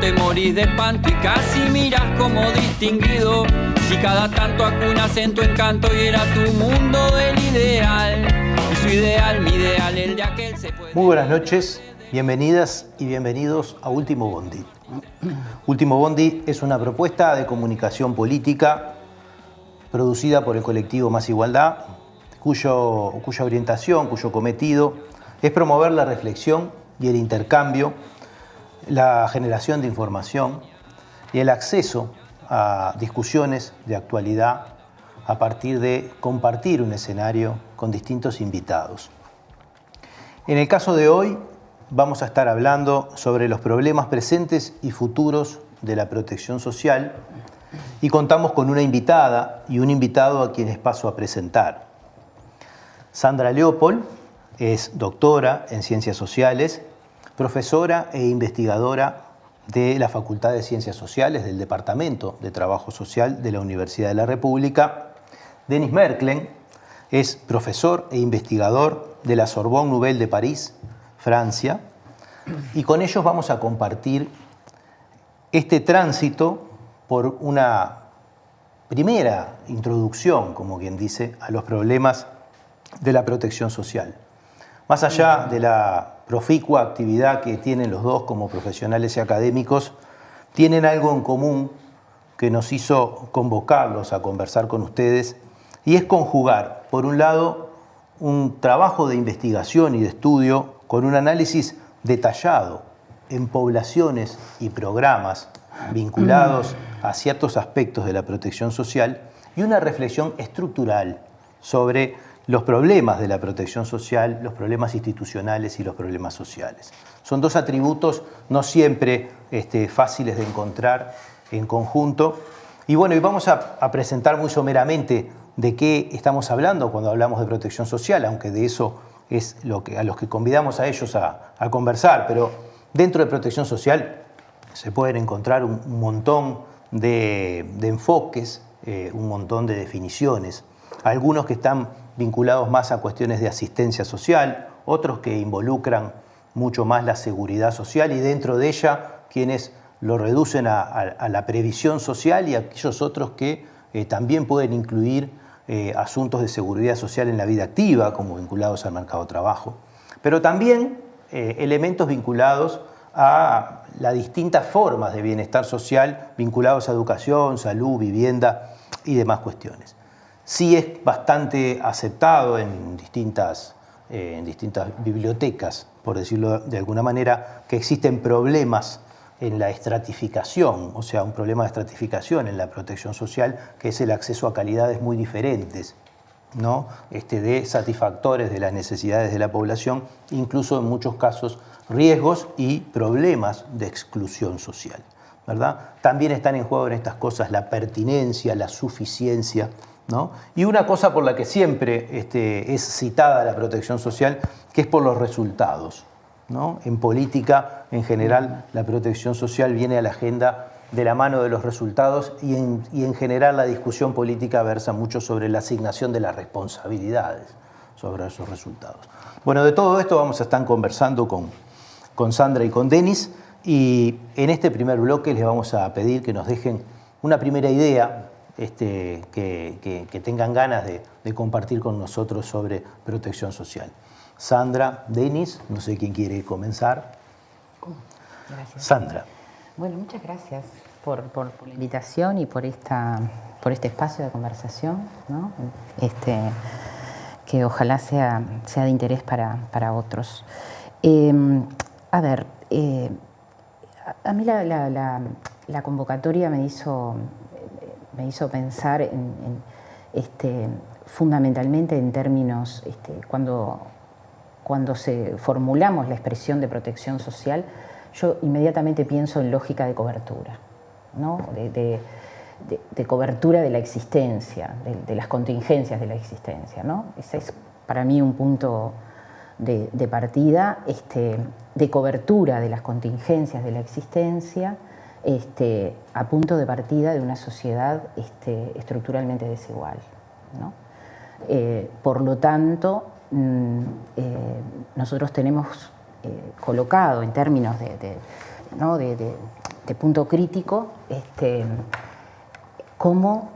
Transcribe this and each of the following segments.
te morís de espanto y casi miras como distinguido. Si cada tanto acunas en tu encanto y era tu mundo el ideal. Y su ideal, mi ideal, el de aquel se puede... Muy buenas noches, bienvenidas y bienvenidos a Último Bondi. Último Bondi es una propuesta de comunicación política producida por el colectivo Más Igualdad, cuya orientación, cuyo cometido es promover la reflexión y el intercambio, la generación de información y el acceso a discusiones de actualidad a partir de compartir un escenario con distintos invitados. En el caso de hoy vamos a estar hablando sobre los problemas presentes y futuros de la protección social y contamos con una invitada y un invitado a quienes paso a presentar. Sandra Leopold es doctora en Ciencias Sociales, profesora e investigadora de la Facultad de Ciencias Sociales del Departamento de Trabajo Social de la Universidad de la República. Denis Merklen es profesor e investigador de la Sorbonne Nouvelle de París, Francia, y con ellos vamos a compartir este tránsito por una primera introducción, como quien dice, a los problemas de la protección social. Más allá de la proficua actividad que tienen los dos como profesionales y académicos, tienen algo en común que nos hizo convocarlos a conversar con ustedes, y es conjugar, por un lado, un trabajo de investigación y de estudio con un análisis detallado en poblaciones y programas vinculados a ciertos aspectos de la protección social y una reflexión estructural sobre los problemas de la protección social, los problemas institucionales y los problemas sociales. Son dos atributos no siempre fáciles de encontrar en conjunto. Y bueno, y vamos a presentar muy someramente de qué estamos hablando cuando hablamos de protección social, aunque de eso es a los que convidamos a ellos a conversar. Pero dentro de protección social se pueden encontrar un montón de enfoques, un montón de definiciones. Algunos que están vinculados más a cuestiones de asistencia social, otros que involucran mucho más la seguridad social y dentro de ella quienes lo reducen a la previsión social y aquellos otros que también pueden incluir asuntos de seguridad social en la vida activa, como vinculados al mercado de trabajo. Pero también elementos vinculados a las distintas formas de bienestar social vinculados a educación, salud, vivienda y demás cuestiones. Sí es bastante aceptado en distintas bibliotecas, por decirlo de alguna manera, que existen problemas en la estratificación, o sea, un problema de estratificación en la protección social, que es el acceso a calidades muy diferentes, ¿no? De satisfactores de las necesidades de la población, incluso en muchos casos riesgos y problemas de exclusión social, ¿verdad? También están en juego en estas cosas la pertinencia, la suficiencia, ¿no? Y una cosa por la que siempre es citada la protección social, que es por los resultados, ¿no? En política, en general, la protección social viene a la agenda de la mano de los resultados y en general la discusión política versa mucho sobre la asignación de las responsabilidades sobre esos resultados. Bueno, de todo esto vamos a estar conversando con Sandra y con Denis, y en este primer bloque les vamos a pedir que nos dejen una primera idea que tengan ganas de compartir con nosotros sobre protección social. Sandra, Denis, no sé quién quiere comenzar. Gracias. Sandra. Bueno, muchas gracias por la invitación y por este espacio de conversación, ¿no? Que ojalá sea de interés para otros. A ver, a mí la convocatoria me hizo pensar fundamentalmente en términos, cuando formulamos la expresión de protección social, yo inmediatamente pienso en lógica de cobertura, ¿no? De cobertura de la existencia, de las contingencias de la existencia, ¿no? Ese es para mí un punto de partida, de cobertura de las contingencias de la existencia, a punto de partida de una sociedad estructuralmente desigual, ¿no? Por lo tanto, nosotros tenemos colocado en términos punto crítico, cómo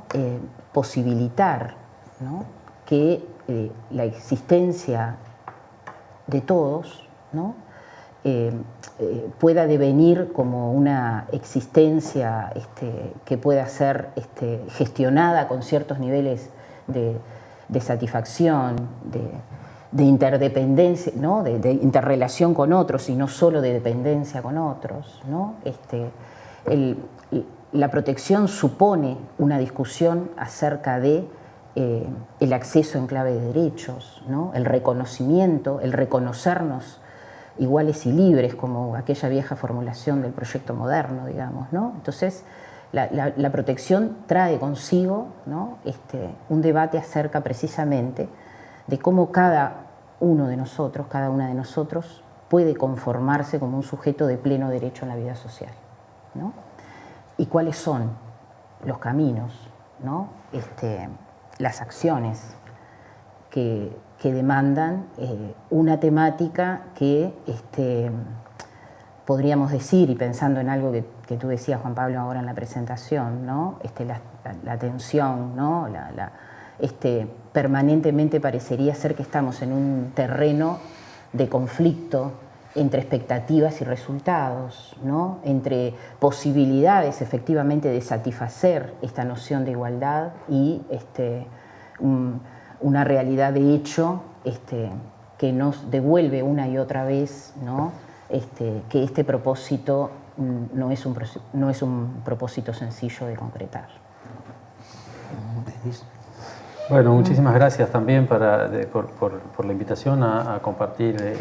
posibilitar, ¿no?, que la existencia de todos, ¿no?, pueda devenir como una existencia que pueda ser gestionada con ciertos niveles de satisfacción, de interdependencia, ¿no?, de interrelación con otros y no solo de dependencia con otros, ¿no? La protección supone una discusión acerca de el acceso en clave de derechos, ¿no?, el reconocimiento, el reconocernos iguales y libres, como aquella vieja formulación del proyecto moderno, digamos, ¿no? Entonces, la protección trae consigo, ¿no?, un debate acerca precisamente de cómo cada uno de nosotros, cada una de nosotros, puede conformarse como un sujeto de pleno derecho en la vida social, ¿no? Y cuáles son los caminos, ¿no?, las acciones que demandan una temática que podríamos decir, y pensando en algo que tú decías, Juan Pablo, ahora en la presentación, ¿no?, la tensión, ¿no?, permanentemente parecería ser que estamos en un terreno de conflicto entre expectativas y resultados, ¿no?, entre posibilidades efectivamente de satisfacer esta noción de igualdad y una realidad de hecho que nos devuelve una y otra vez, ¿no?, que este propósito no es un propósito sencillo de concretar. Bueno, muchísimas gracias también por la invitación a compartir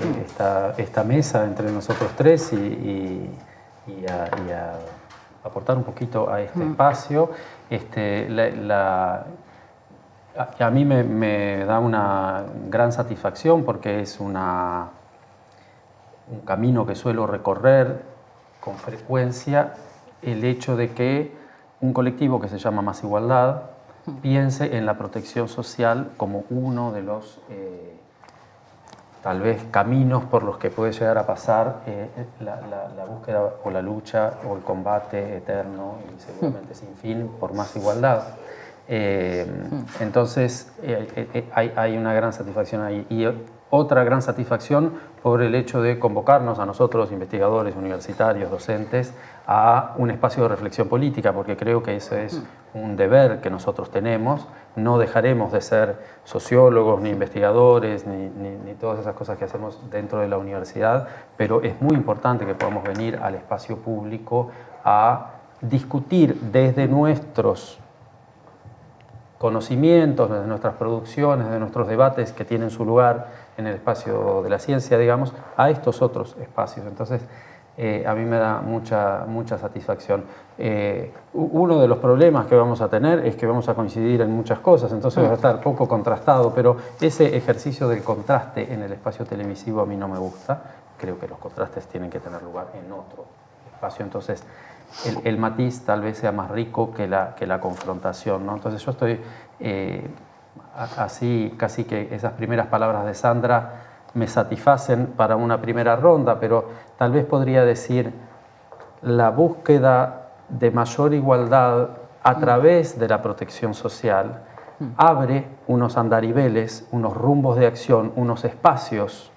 esta mesa entre nosotros tres y a aportar un poquito a este espacio. A mí me da una gran satisfacción porque es un camino que suelo recorrer con frecuencia, el hecho de que un colectivo que se llama Más Igualdad piense en la protección social como uno de los tal vez caminos por los que puede llegar a pasar la búsqueda o la lucha o el combate eterno y seguramente sin fin por más igualdad. Entonces hay una gran satisfacción ahí. Y otra gran satisfacción por el hecho de convocarnos a nosotros, investigadores, universitarios, docentes, a un espacio de reflexión política, porque creo que ese es un deber que nosotros tenemos. No dejaremos de ser sociólogos, ni investigadores, ni todas esas cosas que hacemos dentro de la universidad, pero es muy importante que podamos venir al espacio público a discutir desde nuestros conocimientos, desde nuestras producciones, de nuestros debates que tienen su lugar en el espacio de la ciencia, digamos, a estos otros espacios. Entonces, a mí me da mucha satisfacción. Uno de los problemas que vamos a tener es que vamos a coincidir en muchas cosas, entonces va a estar poco contrastado, pero ese ejercicio del contraste en el espacio televisivo a mí no me gusta. Creo que los contrastes tienen que tener lugar en otro espacio. Entonces, el matiz tal vez sea más rico que la confrontación, ¿no? Entonces yo estoy así, casi que esas primeras palabras de Sandra me satisfacen para una primera ronda, pero tal vez podría decir la búsqueda de mayor igualdad a través de la protección social abre unos andariveles, unos rumbos de acción, unos espacios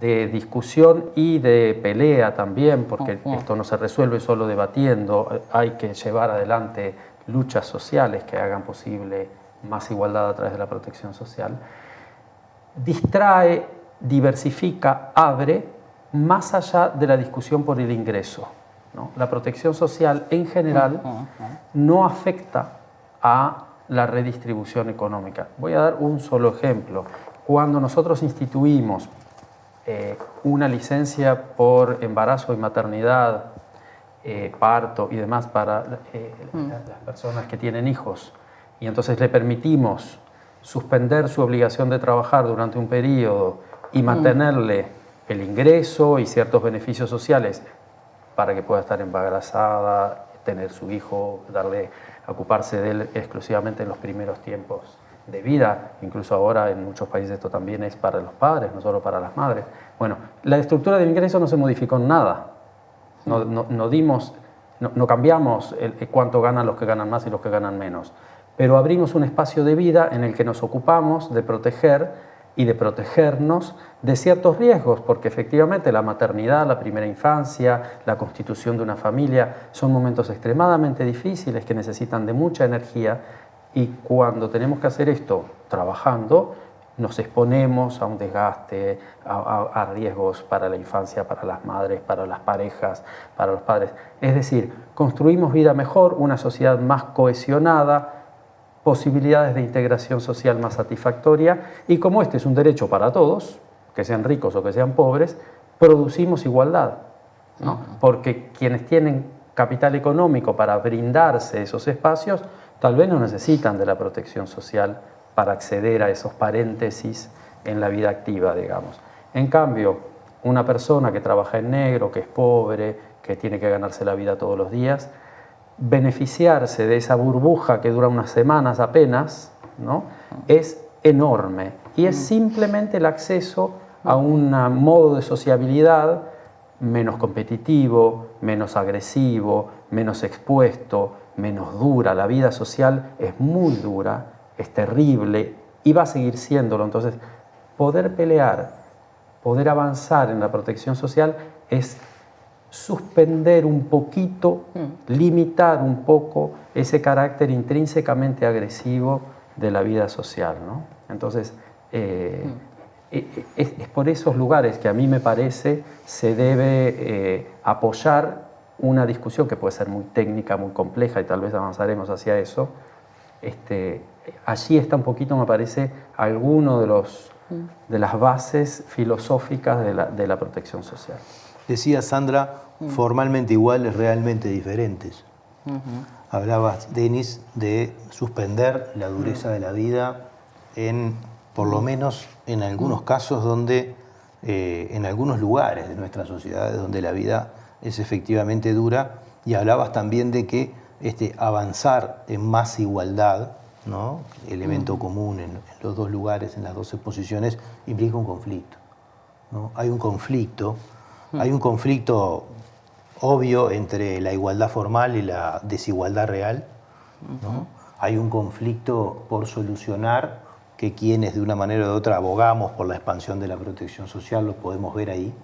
de discusión y de pelea también, porque esto no se resuelve solo debatiendo, hay que llevar adelante luchas sociales que hagan posible más igualdad a través de la protección social. Distrae, diversifica, abre más allá de la discusión por el ingreso, ¿no? La protección social en general no afecta a la redistribución económica. Voy a dar un solo ejemplo. Cuando nosotros instituimos una licencia por embarazo y maternidad, parto y demás para las personas que tienen hijos, y entonces le permitimos suspender su obligación de trabajar durante un periodo y mantenerle el ingreso y ciertos beneficios sociales para que pueda estar embarazada, tener su hijo, ocuparse de él exclusivamente en los primeros tiempos de vida. Incluso ahora en muchos países esto también es para los padres, no solo para las madres. Bueno, la estructura del ingreso no se modificó en nada. No dimos no cambiamos cuánto ganan los que ganan más y los que ganan menos, pero abrimos un espacio de vida en el que nos ocupamos de proteger y de protegernos de ciertos riesgos, porque efectivamente la maternidad, la primera infancia, la constitución de una familia son momentos extremadamente difíciles que necesitan de mucha energía, y cuando tenemos que hacer esto trabajando, nos exponemos a un desgaste, a riesgos para la infancia, para las madres, para las parejas, para los padres. Es decir, construimos vida mejor, una sociedad más cohesionada, posibilidades de integración social más satisfactoria, y como este es un derecho para todos, que sean ricos o que sean pobres, producimos igualdad, ¿no? Porque quienes tienen capital económico para brindarse esos espacios, tal vez no necesitan de la protección social para acceder a esos paréntesis en la vida activa, digamos. En cambio, una persona que trabaja en negro, que es pobre, que tiene que ganarse la vida todos los días, beneficiarse de esa burbuja que dura unas semanas apenas, ¿no?, es enorme, y es simplemente el acceso a un modo de sociabilidad menos competitivo, menos agresivo, menos expuesto, menos dura. La vida social es muy dura, es terrible y va a seguir siéndolo. Entonces, poder pelear, poder avanzar en la protección social es suspender un poquito, limitar un poco ese carácter intrínsecamente agresivo de la vida social, ¿no? Entonces, es por esos lugares que a mí me parece se debe apoyar una discusión que puede ser muy técnica, muy compleja, y tal vez avanzaremos hacia eso. Allí está un poquito, me parece, alguno de las bases filosóficas de la protección social. Decía Sandra, formalmente iguales, realmente diferentes. Hablabas, Denis, de suspender la dureza de la vida por lo menos en algunos casos donde, en algunos lugares de nuestras sociedades donde la vida es efectivamente dura, y hablabas también de que avanzar en más igualdad, ¿no?, elemento común en los dos lugares, en las dos exposiciones, implica un conflicto, ¿no? Hay un conflicto obvio entre la igualdad formal y la desigualdad real, ¿no? Hay un conflicto por solucionar, que quienes de una manera u otra abogamos por la expansión de la protección social lo podemos ver ahí,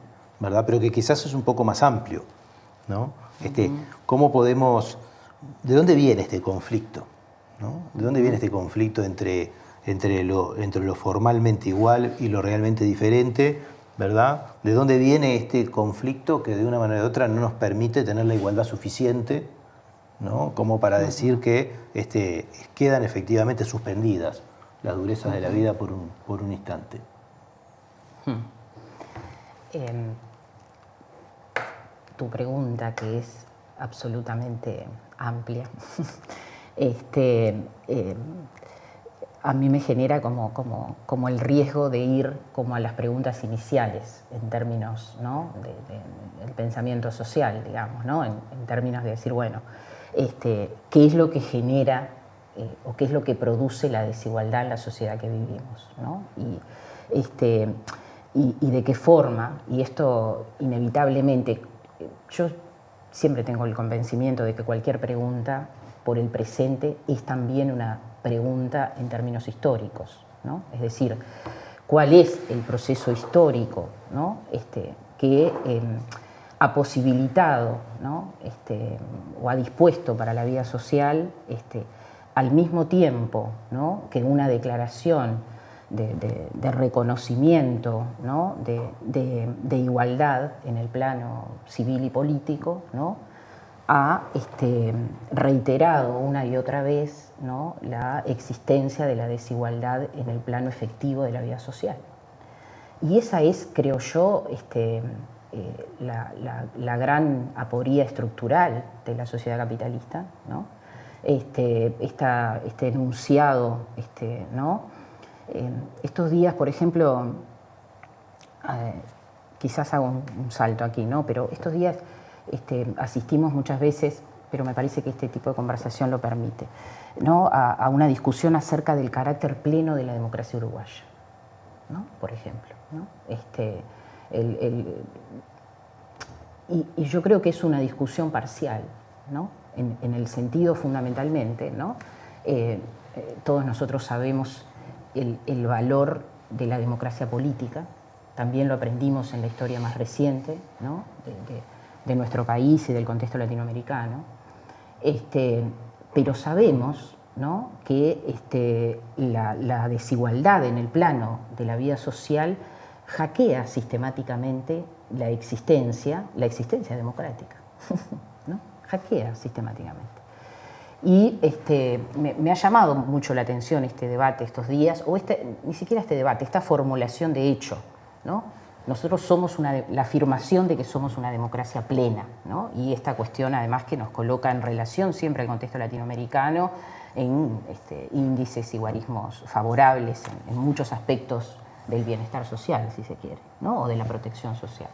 ¿verdad? Pero que quizás es un poco más amplio, ¿no? ¿Cómo podemos, de dónde viene este conflicto, ¿no? ¿De dónde viene este conflicto entre lo formalmente igual y lo realmente diferente, ¿verdad? ¿De dónde viene este conflicto que de una manera u otra no nos permite tener la igualdad suficiente, ¿no?, como para decir que quedan efectivamente suspendidas las durezas de la vida por un instante? Tu pregunta, que es absolutamente amplia, a mí me genera como el riesgo de ir como a las preguntas iniciales en términos, ¿no?, del pensamiento social, digamos, ¿no?, en términos de decir, bueno, ¿qué es lo que genera o qué es lo que produce la desigualdad en la sociedad que vivimos, ¿no? Y de qué forma, y esto inevitablemente, yo siempre tengo el convencimiento de que cualquier pregunta por el presente es también una pregunta en términos históricos, ¿no? Es decir, ¿cuál es el proceso histórico, ¿no?, que ha posibilitado, ¿no?, o ha dispuesto para la vida social, al mismo tiempo, ¿no?, que una declaración de reconocimiento, ¿no?, de igualdad en el plano civil y político, ¿no?, ha reiterado una y otra vez, ¿no?, la existencia de la desigualdad en el plano efectivo de la vida social. Y esa es, creo yo, la gran aporía estructural de la sociedad capitalista, ¿no? Este enunciado, ¿no? Estos días, por ejemplo, quizás hago un salto aquí, ¿no?, pero estos días asistimos muchas veces, pero me parece que este tipo de conversación lo permite, ¿no?, a una discusión acerca del carácter pleno de la democracia uruguaya, ¿no?, por ejemplo, ¿no? Y yo creo que es una discusión parcial, ¿no? En el sentido fundamentalmente, ¿no? Todos nosotros sabemos el valor de la democracia política, también lo aprendimos en la historia más reciente, ¿no? de nuestro país y del contexto latinoamericano, pero sabemos, ¿no? que la desigualdad en el plano de la vida social hackea sistemáticamente la existencia democrática, ¿no? Hackea sistemáticamente. Y me ha llamado mucho la atención este debate estos días, o ni siquiera este debate, esta formulación de hecho, ¿no? Nosotros somos la afirmación de que somos una democracia plena, ¿no? Y esta cuestión además que nos coloca en relación siempre al contexto latinoamericano en índices y guarismos favorables en muchos aspectos del bienestar social, si se quiere, ¿no? O de la protección social.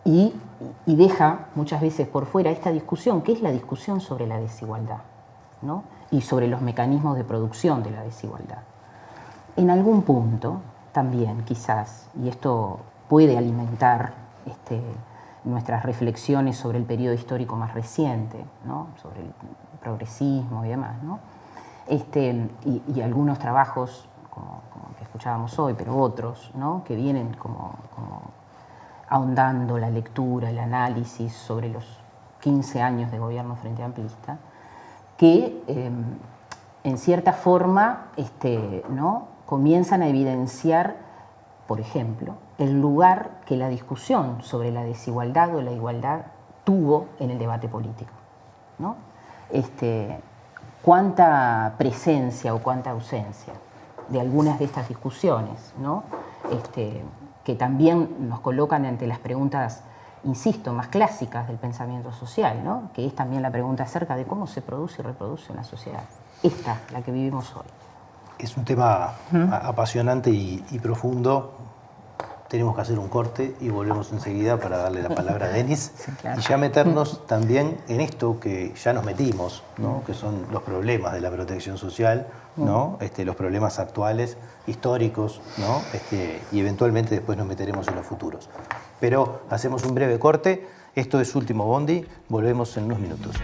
Y deja muchas veces por fuera esta discusión, que es la discusión sobre la desigualdad, ¿no? Y sobre los mecanismos de producción de la desigualdad. En algún punto también, quizás, y esto puede alimentar nuestras reflexiones sobre el periodo histórico más reciente, ¿no? Sobre el progresismo y demás, ¿no? Y algunos trabajos, como el que escuchábamos hoy, pero otros, ¿no? Que vienen como ahondando la lectura, el análisis sobre los 15 años de gobierno frente amplista, que en cierta forma ¿no? comienzan a evidenciar, por ejemplo, el lugar que la discusión sobre la desigualdad o la igualdad tuvo en el debate político, ¿no? Cuánta presencia o cuánta ausencia de algunas de estas discusiones, ¿no? Que también nos colocan ante las preguntas, insisto, más clásicas del pensamiento social, ¿no? Que es también la pregunta acerca de cómo se produce y reproduce una sociedad. Esta, la que vivimos hoy. Es un tema apasionante y profundo. Tenemos que hacer un corte y volvemos enseguida para darle la palabra a Denis. Sí, claro. Y ya meternos también en esto que ya nos metimos, ¿no? Que son los problemas de la protección social, ¿no? Los problemas actuales, históricos, ¿no? Y eventualmente después nos meteremos en los futuros. Pero hacemos un breve corte. Esto es Último Bondi. Volvemos en unos minutos.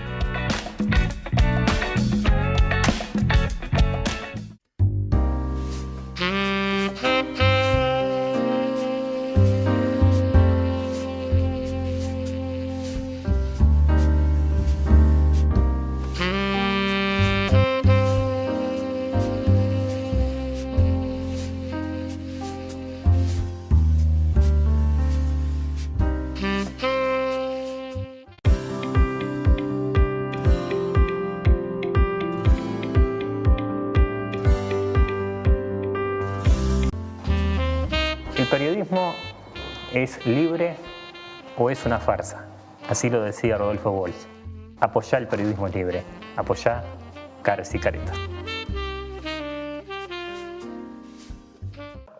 ¿El periodismo es libre o es una farsa? Así lo decía Rodolfo Walsh. Apoyá el periodismo libre, apoyá Caras y Caretas.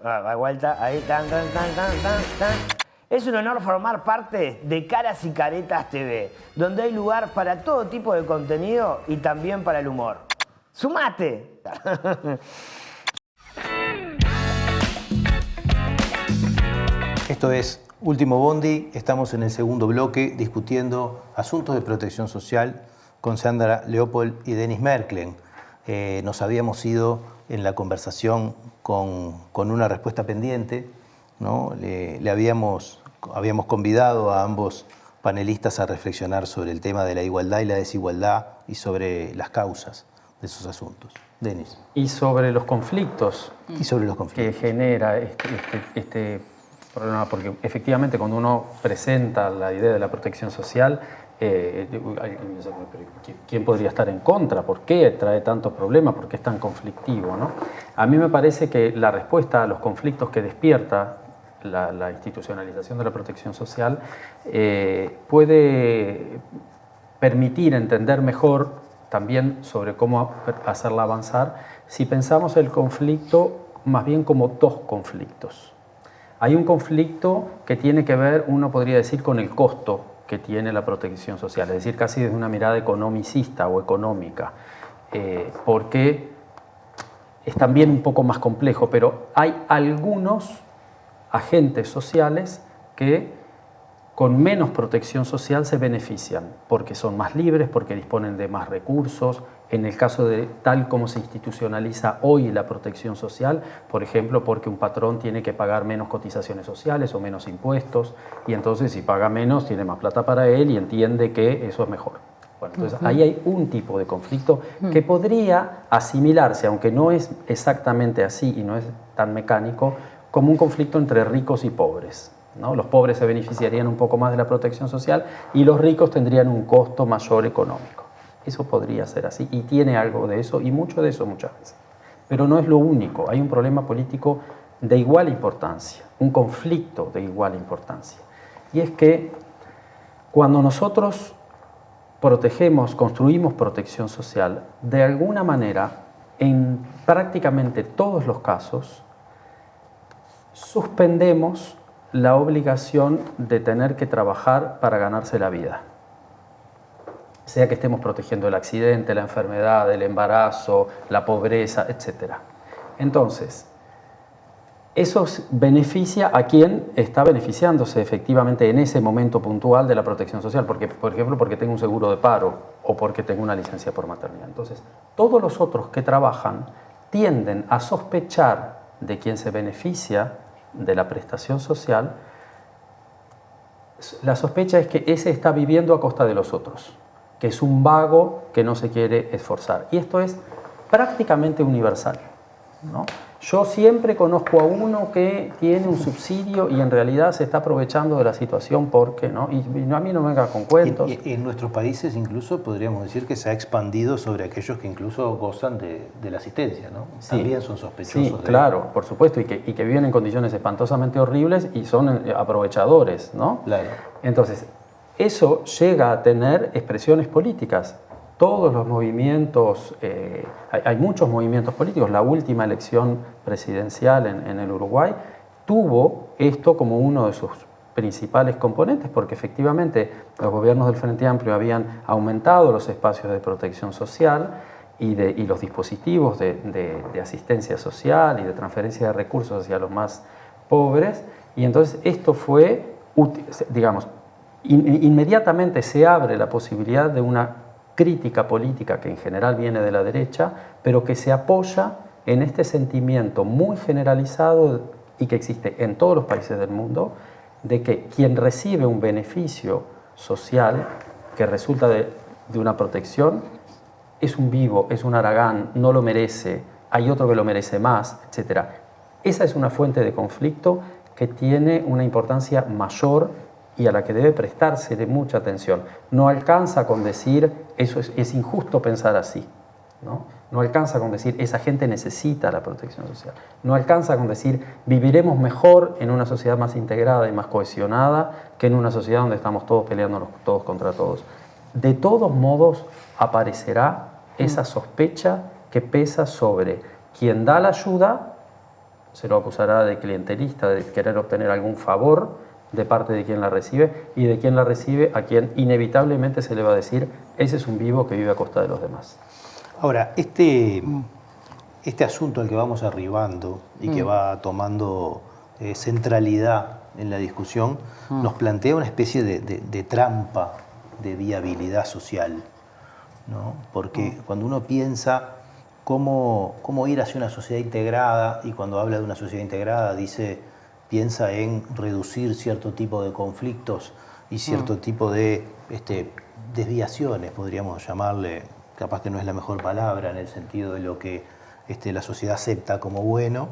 Da vuelta, ahí, tan. Es un honor formar parte de Caras y Caretas TV, donde hay lugar para todo tipo de contenido y también para el humor. ¡Sumate! Esto es Último Bondi. Estamos en el segundo bloque discutiendo asuntos de protección social con Sandra Leopold y Denis Merklen. Nos habíamos ido en la conversación con una respuesta pendiente, ¿no? Habíamos convidado a ambos panelistas a reflexionar sobre el tema de la igualdad y la desigualdad y sobre las causas de esos asuntos. Denis. Y sobre los conflictos. Y sobre los conflictos. Que genera este problema, porque efectivamente cuando uno presenta la idea de la protección social, ¿quién podría estar en contra? ¿Por qué trae tantos problemas? ¿Por qué es tan conflictivo, ¿no? A mí me parece que la respuesta a los conflictos que despierta la institucionalización de la protección social puede permitir entender mejor también sobre cómo hacerla avanzar si pensamos el conflicto más bien como dos conflictos. Hay un conflicto que tiene que ver, uno podría decir, con el costo que tiene la protección social, es decir, casi desde una mirada economicista o económica, porque es también un poco más complejo, pero hay algunos agentes sociales que con menos protección social se benefician, porque son más libres, porque disponen de más recursos. En el caso de tal como se institucionaliza hoy la protección social, por ejemplo, porque un patrón tiene que pagar menos cotizaciones sociales o menos impuestos, y entonces si paga menos tiene más plata para él y entiende que eso es mejor. Bueno, entonces ahí hay un tipo de conflicto que podría asimilarse, aunque no es exactamente así y no es tan mecánico, como un conflicto entre ricos y pobres, ¿no? Los pobres se beneficiarían un poco más de la protección social y los ricos tendrían un costo mayor económico. Eso podría ser así y tiene algo de eso y mucho de eso muchas veces. Pero no es lo único, hay un problema político de igual importancia, un conflicto de igual importancia. Y es que cuando nosotros protegemos, construimos protección social, de alguna manera, en prácticamente todos los casos, suspendemos la obligación de tener que trabajar para ganarse la vida. Sea que estemos protegiendo el accidente, la enfermedad, el embarazo, la pobreza, etc. Entonces, eso beneficia a quien está beneficiándose efectivamente en ese momento puntual de la protección social, porque, por ejemplo, porque tengo un seguro de paro o porque tengo una licencia por maternidad. Entonces, todos los otros que trabajan tienden a sospechar de quien se beneficia de la prestación social. La sospecha es que ese está viviendo a costa de los otros, que es un vago que no se quiere esforzar. Y esto es prácticamente universal, ¿no? Yo siempre conozco a uno que tiene un subsidio y en realidad se está aprovechando de la situación porque, ¿no? Y a mí no me venga con cuentos. En nuestros países incluso podríamos decir que se ha expandido sobre aquellos que incluso gozan de la asistencia, ¿no? Sí, también son sospechosos. Sí, claro, por supuesto, y que viven en condiciones espantosamente horribles y son aprovechadores, ¿no? Claro. Entonces, eso llega a tener expresiones políticas. Todos los movimientos, hay muchos movimientos políticos. La última elección presidencial en el Uruguay tuvo esto como uno de sus principales componentes, porque efectivamente los gobiernos del Frente Amplio habían aumentado los espacios de protección social y los dispositivos de asistencia social y de transferencia de recursos hacia los más pobres, y entonces esto fue, digamos, inmediatamente se abre la posibilidad de una crítica política que en general viene de la derecha, pero que se apoya en este sentimiento muy generalizado y que existe en todos los países del mundo, de que quien recibe un beneficio social que resulta de una protección es un vivo, es un haragán, no lo merece, hay otro que lo merece más, etc. Esa es una fuente de conflicto que tiene una importancia mayor y a la que debe prestarse de mucha atención. No alcanza con decir, eso es injusto pensar así, ¿no? No alcanza con decir, esa gente necesita la protección social. No alcanza con decir, viviremos mejor en una sociedad más integrada y más cohesionada que en una sociedad donde estamos todos peleándonos todos contra todos. De todos modos, aparecerá esa sospecha que pesa sobre quien da la ayuda, se lo acusará de clientelista, de querer obtener algún favor de parte de quien la recibe, y de quien la recibe a quien inevitablemente se le va a decir, ese es un vivo que vive a costa de los demás. Ahora, este asunto al que vamos arribando y que va tomando centralidad en la discusión, nos plantea una especie de trampa de viabilidad social, ¿no? Porque cuando uno piensa cómo ir hacia una sociedad integrada, y cuando habla de una sociedad integrada piensa en reducir cierto tipo de conflictos y cierto tipo de desviaciones, podríamos llamarle, capaz que no es la mejor palabra en el sentido de lo que la sociedad acepta como bueno,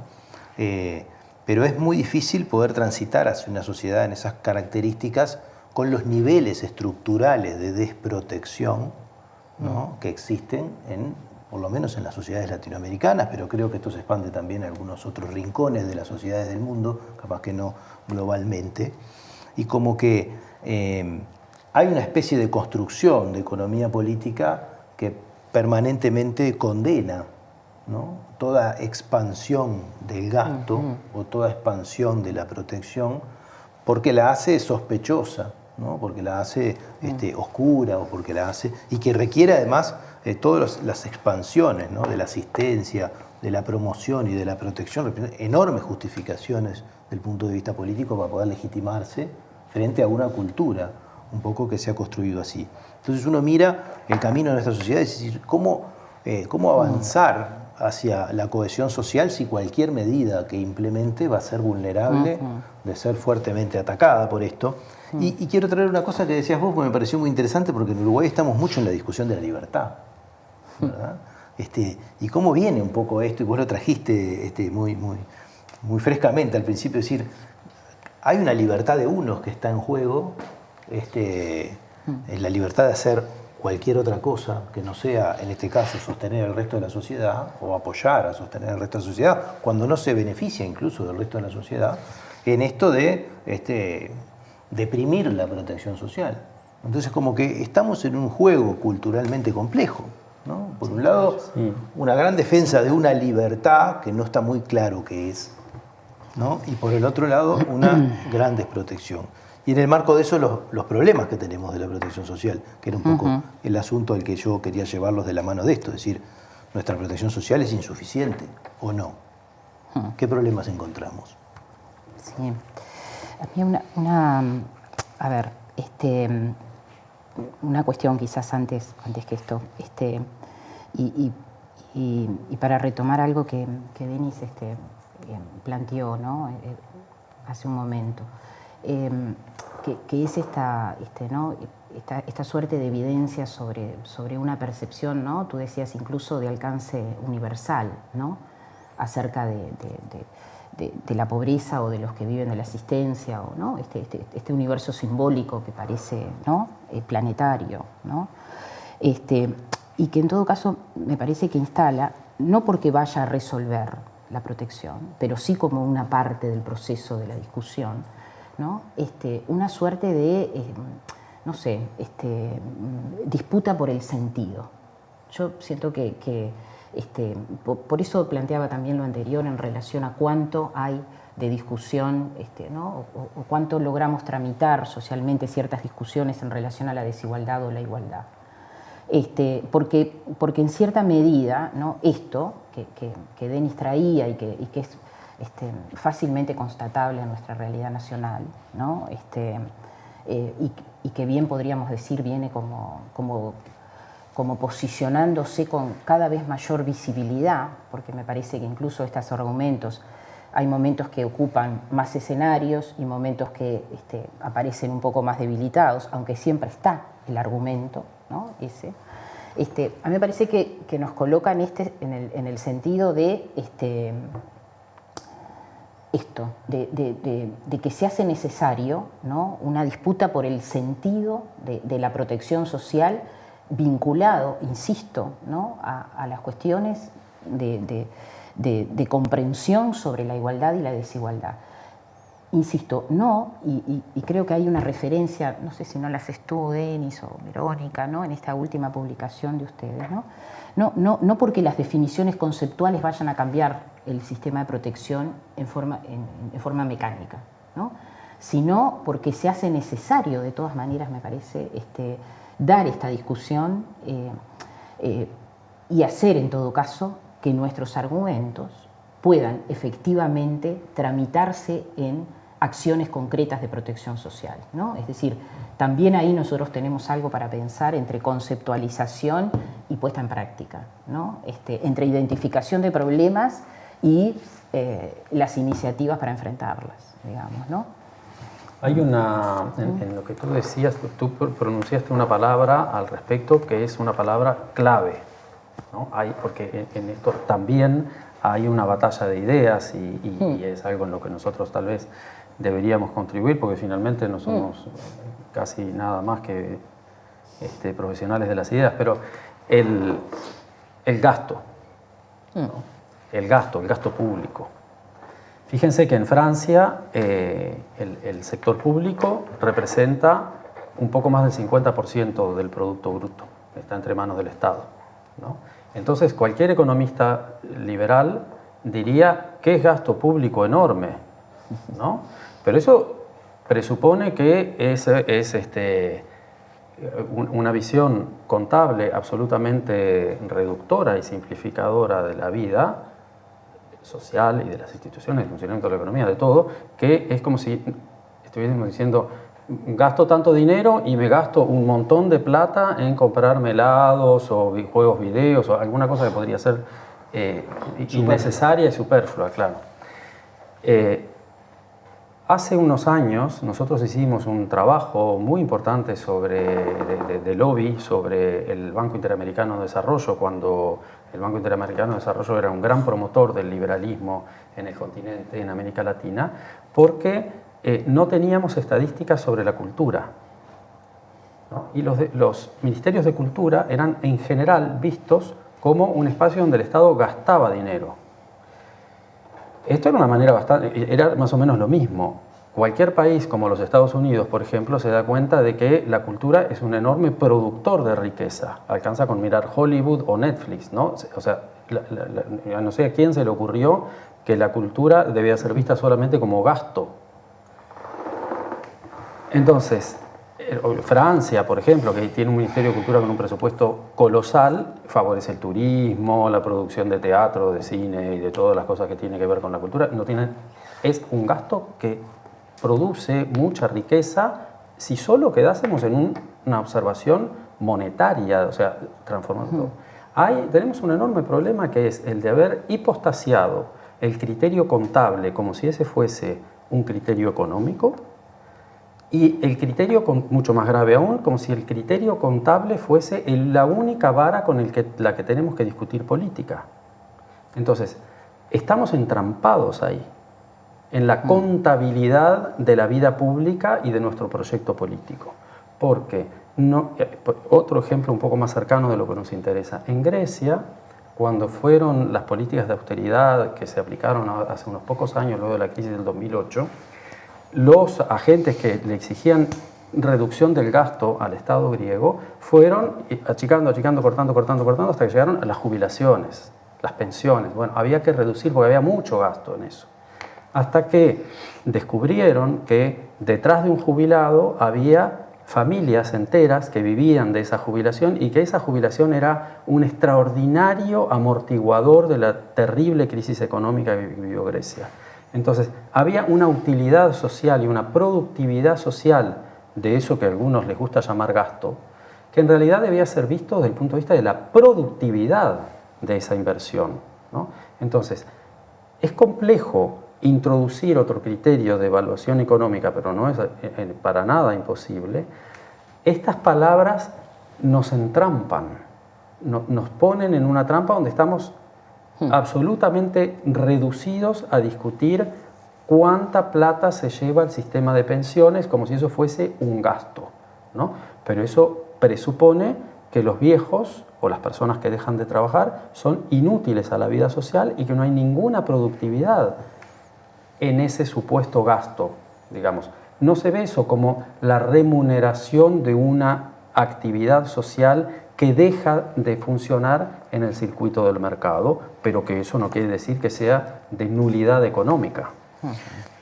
pero es muy difícil poder transitar hacia una sociedad en esas características con los niveles estructurales de desprotección, ¿no? que existen por lo menos en las sociedades latinoamericanas, pero creo que esto se expande también a algunos otros rincones de las sociedades del mundo, capaz que no globalmente, y como que hay una especie de construcción de economía política que permanentemente condena, ¿no? toda expansión del gasto o toda expansión de la protección, porque la hace sospechosa, ¿no? porque la hace oscura, o porque la hace, y que requiere además todas las expansiones, ¿no? de la asistencia, de la promoción y de la protección, enormes justificaciones del punto de vista político para poder legitimarse frente a una cultura un poco que se ha construido así. Entonces uno mira el camino de nuestra sociedad y decir, ¿cómo avanzar hacia la cohesión social si cualquier medida que implemente va a ser vulnerable de ser fuertemente atacada por esto? Y quiero traer una cosa que decías vos, que me pareció muy interesante, porque en Uruguay estamos mucho en la discusión de la libertad, ¿verdad? Y cómo viene un poco esto, y vos lo trajiste muy frescamente al principio, es decir, hay una libertad de unos que está en juego, la libertad de hacer cualquier otra cosa que no sea, en este caso, sostener al resto de la sociedad o apoyar a sostener al resto de la sociedad, cuando no se beneficia incluso del resto de la sociedad, en esto de deprimir la protección social. Entonces, como que estamos en un juego culturalmente complejo, ¿no? Por un lado, una gran defensa de una libertad que no está muy claro qué es, ¿no? Y por el otro lado, una gran desprotección. Y en el marco de eso, los problemas que tenemos de la protección social, que era un poco el asunto al que yo quería llevarlos de la mano de esto, es decir, nuestra protección social es insuficiente, ¿o no? ¿Qué problemas encontramos? Sí. A mí una cuestión quizás antes que esto, y para retomar algo que Denis planteó, ¿no? Hace un momento, que es esta suerte de evidencia sobre una percepción, ¿no? Tú decías incluso de alcance universal, ¿no? Acerca de la pobreza o de los que viven de la asistencia, o, ¿no? este universo simbólico que parece, ¿no? Planetario, ¿no? Y que en todo caso me parece que instala, no porque vaya a resolver la protección, pero sí como una parte del proceso de la discusión, ¿no? Una suerte de, disputa por el sentido. Yo siento que por eso planteaba también lo anterior en relación a cuánto hay de discusión, ¿no? o cuánto logramos tramitar socialmente ciertas discusiones en relación a la desigualdad o la igualdad. Porque en cierta medida, ¿no? Esto que Denis traía y que es fácilmente constatable en nuestra realidad nacional, ¿no? Y que bien podríamos decir viene como posicionándose con cada vez mayor visibilidad, porque me parece que incluso estos argumentos, hay momentos que ocupan más escenarios y momentos que aparecen un poco más debilitados, aunque siempre está el argumento, ¿no? A mí me parece que nos coloca en el sentido de de que se hace necesario, ¿no? Una disputa por el sentido de la protección social vinculado, insisto, ¿no? a las cuestiones de comprensión sobre la igualdad y la desigualdad. Insisto, no, y creo que hay una referencia, no sé si no la haces tú, Denis o Verónica, ¿no? En esta última publicación de ustedes, ¿no? No porque las definiciones conceptuales vayan a cambiar el sistema de protección en forma mecánica, ¿no? Sino porque se hace necesario, de todas maneras, me parece, dar esta discusión y hacer, en todo caso, que nuestros argumentos puedan efectivamente tramitarse en acciones concretas de protección social, ¿no? Es decir, también ahí nosotros tenemos algo para pensar entre conceptualización y puesta en práctica, ¿no? Entre identificación de problemas y las iniciativas para enfrentarlas, digamos, ¿no? Hay en lo que tú decías, tú pronunciaste una palabra al respecto que es una palabra clave, ¿no? Porque en esto también hay una batalla de ideas y es algo en lo que nosotros tal vez deberíamos contribuir, porque finalmente no somos casi nada más que profesionales de las ideas, pero el gasto, ¿no? El gasto público. Fíjense que en Francia el sector público representa un poco más del 50% del Producto Bruto, está entre manos del Estado, ¿no? Entonces cualquier economista liberal diría que es gasto público enorme, ¿no? Pero eso presupone que es una visión contable absolutamente reductora y simplificadora de la vida social y de las instituciones, del funcionamiento de la economía, de todo, que es como si estuviésemos diciendo gasto tanto dinero y me gasto un montón de plata en comprarme helados o juegos videos o alguna cosa que podría ser innecesaria y superflua, claro. Hace unos años nosotros hicimos un trabajo muy importante de lobby sobre el Banco Interamericano de Desarrollo, cuando el Banco Interamericano de Desarrollo era un gran promotor del liberalismo en el continente, en América Latina, porque no teníamos estadísticas sobre la cultura, ¿no? Y los ministerios de cultura eran en general vistos como un espacio donde el Estado gastaba dinero. Esto era una manera era más o menos lo mismo. Cualquier país como los Estados Unidos, por ejemplo, se da cuenta de que la cultura es un enorme productor de riqueza. Alcanza con mirar Hollywood o Netflix, ¿no? O sea, no sé a quién se le ocurrió que la cultura debía ser vista solamente como gasto. Entonces, Francia, por ejemplo, que tiene un Ministerio de Cultura con un presupuesto colosal, favorece el turismo, la producción de teatro, de cine y de todas las cosas que tienen que ver con la cultura. Es un gasto que produce mucha riqueza si solo quedásemos en una observación monetaria, o sea, transformando. Tenemos un enorme problema que es el de haber hipostasiado el criterio contable como si ese fuese un criterio económico, y el criterio, mucho más grave aún, como si el criterio contable fuese la única vara con la que tenemos que discutir política. Entonces, estamos entrampados ahí, en la contabilidad de la vida pública y de nuestro proyecto político. Porque, otro ejemplo un poco más cercano de lo que nos interesa, en Grecia, cuando fueron las políticas de austeridad que se aplicaron hace unos pocos años, luego de la crisis del 2008, los agentes que le exigían reducción del gasto al Estado griego fueron achicando, cortando, hasta que llegaron a las jubilaciones, las pensiones. Bueno, había que reducir porque había mucho gasto en eso. Hasta que descubrieron que detrás de un jubilado había familias enteras que vivían de esa jubilación y que esa jubilación era un extraordinario amortiguador de la terrible crisis económica que vivió Grecia. Entonces, había una utilidad social y una productividad social de eso que a algunos les gusta llamar gasto, que en realidad debía ser visto desde el punto de vista de la productividad de esa inversión, ¿no? Entonces, es complejo introducir otro criterio de evaluación económica, pero no es para nada imposible. Estas palabras nos entrampan, nos ponen en una trampa donde estamos absolutamente reducidos a discutir cuánta plata se lleva el sistema de pensiones como si eso fuese un gasto, ¿no? Pero eso presupone que los viejos o las personas que dejan de trabajar son inútiles a la vida social y que no hay ninguna productividad en ese supuesto gasto, digamos. No se ve eso como la remuneración de una actividad social que deja de funcionar en el circuito del mercado, pero que eso no quiere decir que sea de nulidad económica.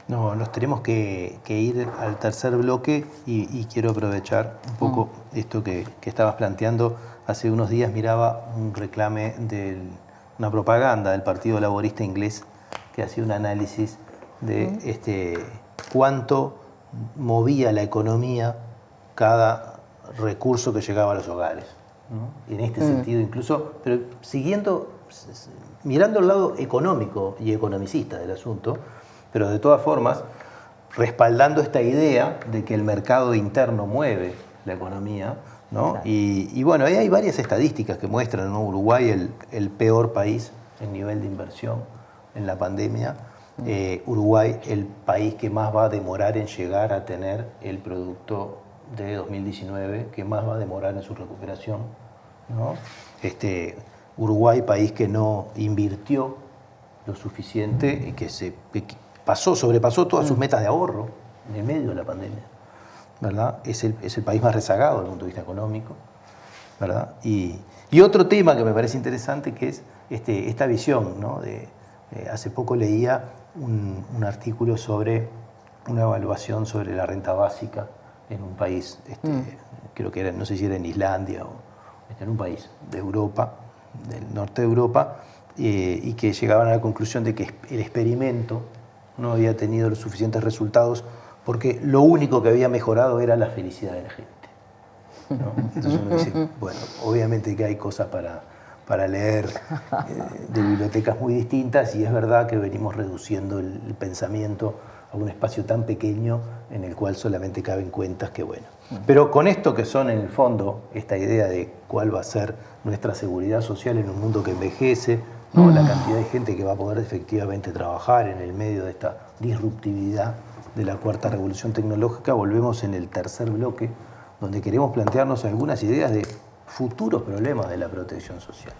No, nos tenemos que ir al tercer bloque y quiero aprovechar un poco esto que estabas planteando. Hace unos días miraba un reclame de una propaganda del Partido Laborista Inglés que hacía un análisis de cuánto movía la economía cada recurso que llegaba a los hogares, ¿no? En este sentido incluso, pero mirando el lado económico y economicista del asunto, pero de todas formas respaldando esta idea de que el mercado interno mueve la economía, ¿no? Claro. Y bueno, ahí hay varias estadísticas que muestran, ¿no? Uruguay el peor país en nivel de inversión en la pandemia. Uruguay el país que más va a demorar en llegar a tener el producto de 2019, que más va a demorar en su recuperación, ¿no? Uruguay, país que no invirtió lo suficiente y que sobrepasó todas sus metas de ahorro en el medio de la pandemia, ¿verdad? Es el país más rezagado desde el punto de vista económico, ¿verdad? Y otro tema que me parece interesante que es esta visión, ¿no? Hace poco leía un artículo sobre una evaluación sobre la renta básica en un país, creo que era, no sé si era en Islandia o en un país de Europa, del norte de Europa, y que llegaban a la conclusión de que el experimento no había tenido los suficientes resultados porque lo único que había mejorado era la felicidad de la gente, ¿no? Entonces uno dice, bueno, obviamente que hay cosas para leer de bibliotecas muy distintas, y es verdad que venimos reduciendo el pensamiento a un espacio tan pequeño en el cual solamente caben cuentas que bueno. Pero con esto que son en el fondo, esta idea de cuál va a ser nuestra seguridad social en un mundo que envejece, ¿no? La cantidad de gente que va a poder efectivamente trabajar en el medio de esta disruptividad de la cuarta revolución tecnológica, volvemos en el tercer bloque, donde queremos plantearnos algunas ideas de futuros problemas de la protección social.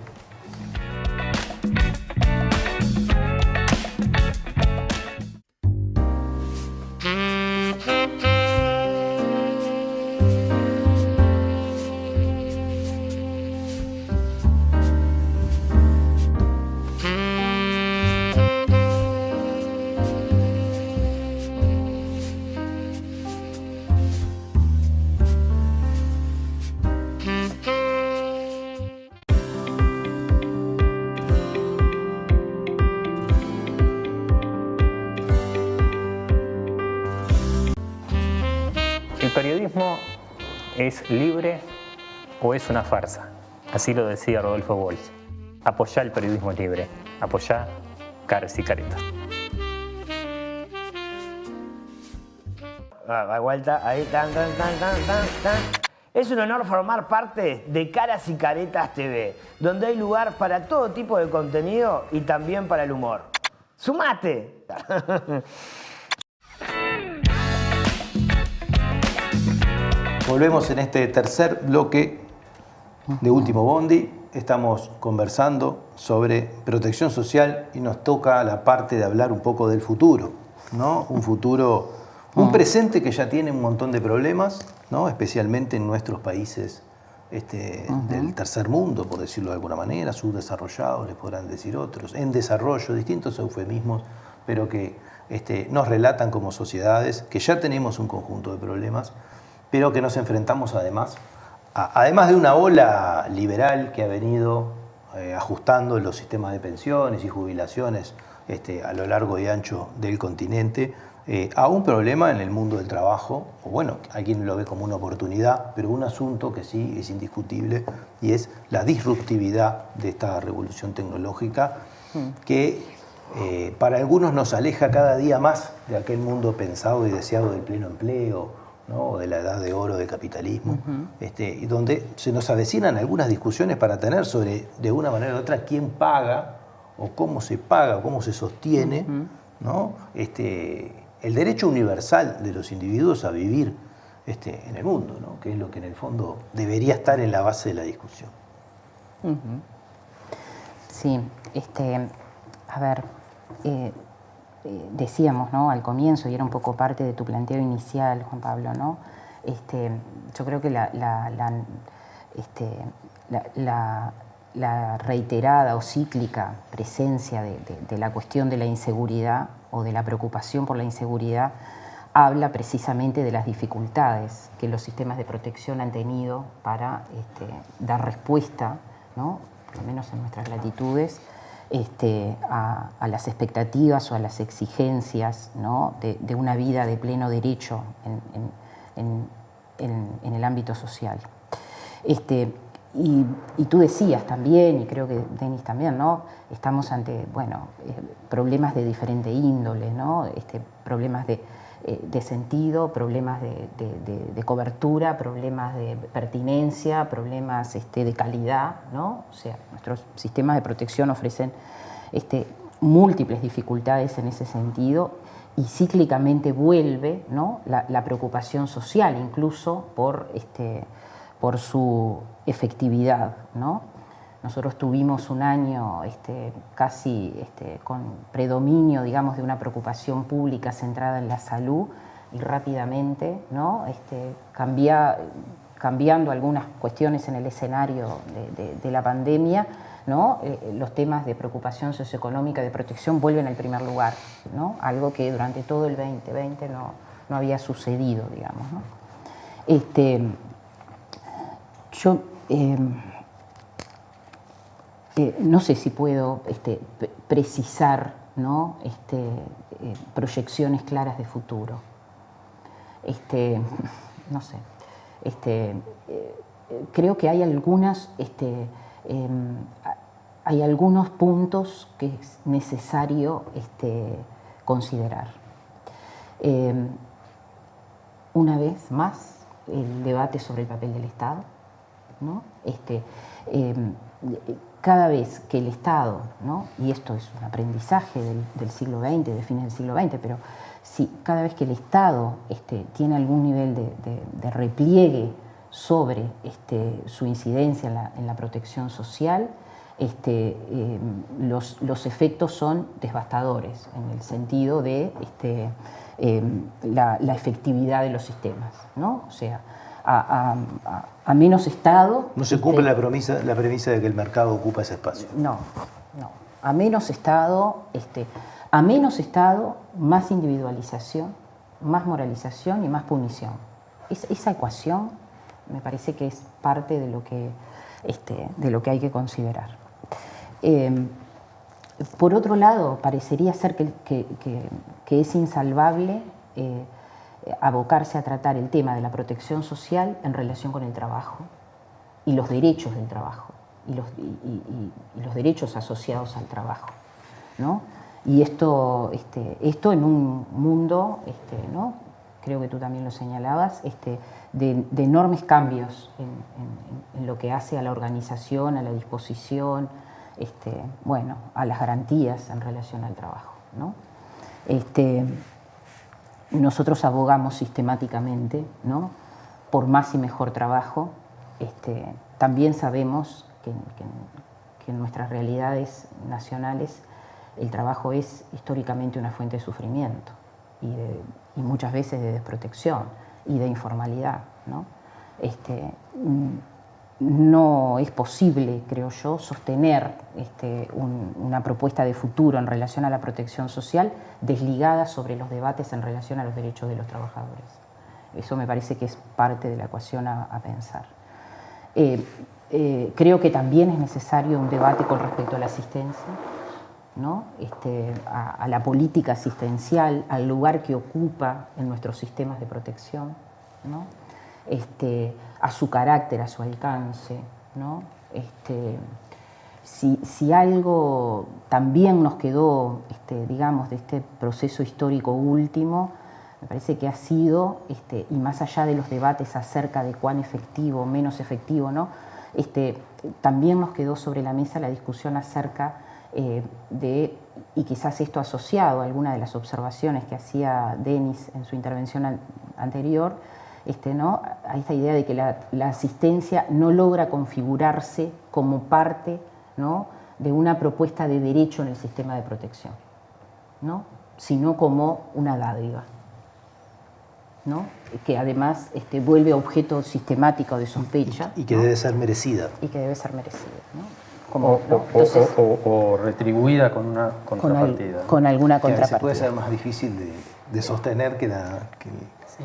¿El periodismo es libre o es una farsa? Así lo decía Rodolfo Walsh. Apoyá el periodismo libre. Apoyá Caras y Caretas. Da vuelta, ahí, tan. Es un honor formar parte de Caras y Caretas TV, donde hay lugar para todo tipo de contenido y también para el humor. ¡Sumate! Volvemos en este tercer bloque de Último Bondi. Estamos conversando sobre protección social y nos toca la parte de hablar un poco del futuro, ¿no? Un futuro, un presente que ya tiene un montón de problemas, ¿no? Especialmente en nuestros países del tercer mundo, por decirlo de alguna manera, subdesarrollados, les podrán decir otros, en desarrollo, distintos eufemismos, pero que nos relatan como sociedades que ya tenemos un conjunto de problemas, pero que nos enfrentamos además de una ola liberal que ha venido ajustando los sistemas de pensiones y jubilaciones a lo largo y ancho del continente, a un problema en el mundo del trabajo, o bueno, hay quien lo ve como una oportunidad, pero un asunto que sí es indiscutible, y es la disruptividad de esta revolución tecnológica que para algunos nos aleja cada día más de aquel mundo pensado y deseado del pleno empleo, ¿no? O de la edad de oro del capitalismo, y donde se nos avecinan algunas discusiones para tener sobre, de una manera u otra, quién paga, o cómo se paga, o cómo se sostiene, ¿no? El derecho universal de los individuos a vivir en el mundo, ¿no? Que es lo que en el fondo debería estar en la base de la discusión. Sí, a ver, decíamos, ¿no?, al comienzo, y era un poco parte de tu planteo inicial, Juan Pablo, ¿no? Yo creo que la reiterada o cíclica presencia de la cuestión de la inseguridad o de la preocupación por la inseguridad habla precisamente de las dificultades que los sistemas de protección han tenido para dar respuesta, ¿no?, por lo menos en nuestras latitudes, a las expectativas o a las exigencias, ¿no?, de una vida de pleno derecho en el ámbito social. Y tú decías también, y creo que Denis también, ¿no?, estamos ante, bueno, problemas de diferente índole, ¿no?, problemas de sentido, problemas de cobertura, problemas de pertinencia, problemas de calidad, ¿no? O sea, nuestros sistemas de protección ofrecen múltiples dificultades en ese sentido, y cíclicamente vuelve, ¿no?, la preocupación social, incluso por su efectividad, ¿no? Nosotros tuvimos un año casi con predominio, digamos, de una preocupación pública centrada en la salud, y rápidamente, ¿no?, cambiando algunas cuestiones en el escenario de la pandemia, ¿no?, los temas de preocupación socioeconómica de protección vuelven al primer lugar, ¿no?, algo que durante todo el 2020 no había sucedido, digamos, ¿no? Yo no sé si puedo precisar, ¿no?, proyecciones claras de futuro. no sé, creo que hay hay algunos puntos que es necesario considerar. Una vez más, el debate sobre el papel del Estado, ¿no? Cada vez que el Estado, ¿no? Y esto es un aprendizaje del siglo XX, de fines del siglo XX, pero sí, cada vez que el Estado tiene algún nivel de repliegue sobre su incidencia en la protección social, los efectos son devastadores en el sentido de la efectividad de los sistemas, ¿no? O sea, a menos Estado... No se cumple la premisa de que el mercado ocupa ese espacio. No. A menos Estado, más individualización, más moralización y más punición. Esa ecuación me parece que es parte de lo que hay que considerar. Por otro lado, parecería ser que es insalvable abocarse a tratar el tema de la protección social en relación con el trabajo y los derechos del trabajo y los derechos asociados al trabajo, ¿no? Y esto en un mundo, ¿no? Creo que tú también lo señalabas, de enormes cambios en lo que hace a la organización, a la disposición, a las garantías en relación al trabajo, ¿no? Nosotros abogamos sistemáticamente, ¿no? Por más y mejor trabajo. También sabemos que en nuestras realidades nacionales el trabajo es históricamente una fuente de sufrimiento y muchas veces de desprotección y de informalidad, ¿no? No es posible, creo yo, sostener una propuesta de futuro en relación a la protección social desligada sobre los debates en relación a los derechos de los trabajadores. Eso me parece que es parte de la ecuación a pensar. Creo que también es necesario un debate con respecto a la asistencia, ¿no? A la política asistencial, al lugar que ocupa en nuestros sistemas de protección, ¿no? A su carácter, a su alcance, ¿no? Si algo también nos quedó, digamos, de este proceso histórico último, me parece que ha sido, y más allá de los debates acerca de cuán efectivo o menos efectivo, ¿no? También nos quedó sobre la mesa la discusión acerca y quizás esto asociado a alguna de las observaciones que hacía Denis en su intervención anterior, ¿no? A esta idea de que la asistencia no logra configurarse como parte, ¿no? de una propuesta de derecho en el sistema de protección, ¿no? Sino como una dádiva, ¿no? Que además vuelve objeto sistemático de sospecha. Y que ¿no? debe ser merecida. Y que debe ser merecida, ¿no? O retribuida con una contrapartida. Con alguna contrapartida. Que puede ser más difícil de sostener que Sí,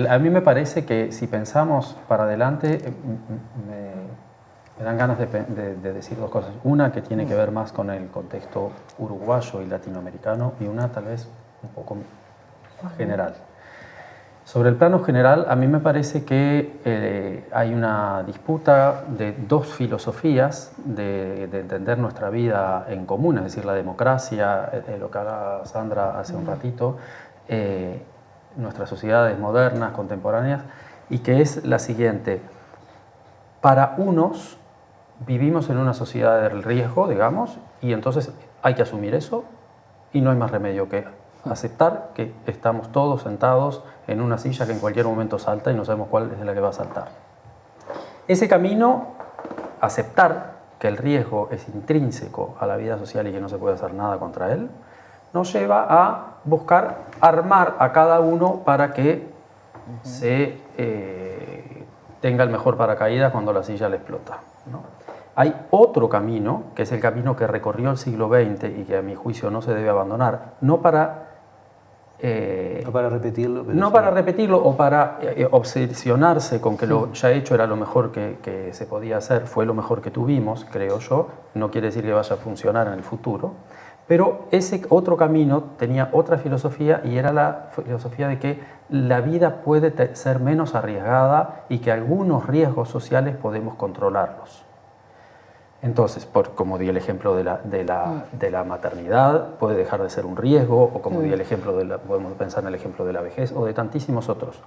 a mí me parece que si pensamos para adelante, me dan ganas de decir dos cosas. Una que tiene que ver más con el contexto uruguayo y latinoamericano, y una tal vez un poco general. Sobre el plano general, a mí me parece que hay una disputa de dos filosofías de entender nuestra vida en común, es decir, la democracia, lo que hablaba Sandra hace un ratito, nuestras sociedades modernas, contemporáneas, y que es la siguiente. Para unos, vivimos en una sociedad del riesgo, digamos, y entonces hay que asumir eso y no hay más remedio que aceptar que estamos todos sentados en una silla que en cualquier momento salta y no sabemos cuál es la que va a saltar. Ese camino, aceptar que el riesgo es intrínseco a la vida social y que no se puede hacer nada contra él, nos lleva a buscar armar a cada uno para que se tenga el mejor paracaídas cuando la silla le explota, ¿no? Hay otro camino, que es el camino que recorrió el siglo XX y que a mi juicio no se debe abandonar, no para repetirlo, o para obsesionarse con que lo ya hecho era lo mejor que se podía hacer, fue lo mejor que tuvimos, creo yo, no quiere decir que vaya a funcionar en el futuro, Pero ese otro camino tenía otra filosofía y era la filosofía de que la vida puede ser menos arriesgada y que algunos riesgos sociales podemos controlarlos. Entonces, como di el ejemplo de la maternidad, puede dejar de ser un riesgo, o como di el ejemplo podemos pensar en el ejemplo de la vejez, o de tantísimos otros,